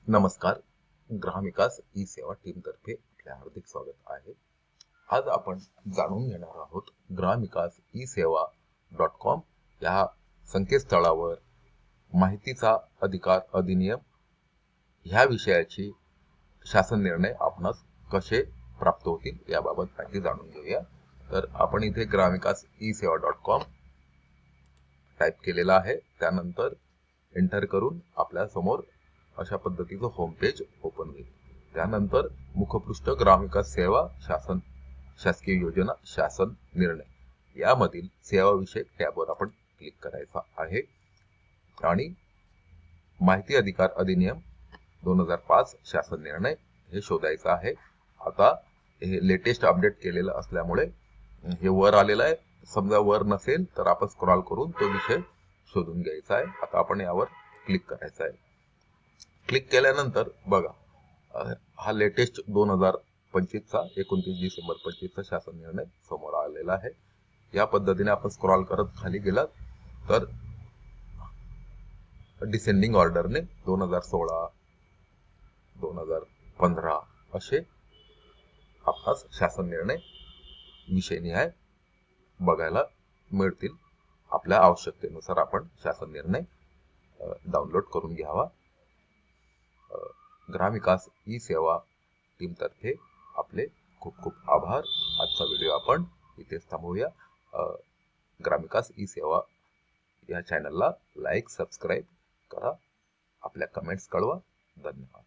नमस्कार. ग्रामविकास ई सेवा टीम तर्फे आपले हार्दिक स्वागत आहे. आज आपण जाणून घेणार आहोत ग्रामविकास ई सेवा .com या संकेतस्थळावर माहितीचा अधिकार अधिनियम ह्या विषयाची शासन निर्णय आपणास कसे प्राप्त होतील याबाबत माहिती जाणून घेऊया. तर आपण इथे ग्रामविकास ई सेवा .com टाईप केलेला आहे. त्यानंतर एंटर करून आपल्या समोर अशा पद्धतीचं होम पेज ओपन होईल. त्यानंतर मुखपृष्ठ ग्रामविकास सेवा शासकीय योजना शासन निर्णय यामधील सेवा विषयक टॅबवर आपण क्लिक करायचा आहे आणि माहिती अधिकार अधिनियम 2005 शासन निर्णय हे शोधायचं आहे. आता हे लेटेस्ट अपडेट केलेलं असल्यामुळे हे वर आलेलं आहे. समजा वर नसेल तर आपण स्क्रॉल करून तो विषय शोधून घ्यायचा आहे. आता आपण यावर क्लिक करायचं आहे. क्लिक केल्यानंतर बघा हा लेटेस्ट 2025 चा 29 डिसेंबर 25 चा शासन निर्णय समोर आलेला आहे. या पद्धतीने आपण स्क्रॉल करत खाली गेलात तर डिसेंडिंग ऑर्डरने 2016 2015 असे आपणास शासन निर्णय विषयनिहाय बघायला मिळतील. आपल्या आवश्यकतेनुसार आपण शासन निर्णय डाउनलोड करून घ्यावा. ग्रामविकास ई सेवा टीम तर्फे आपले खूप खूप आभार. आजचा व्हिडिओ आपण इथेच थांबवूया. ग्रामविकास ई सेवा या चॅनलला लाईक सबस्क्राईब करा. आपल्या कमेंट्स कळवा. धन्यवाद.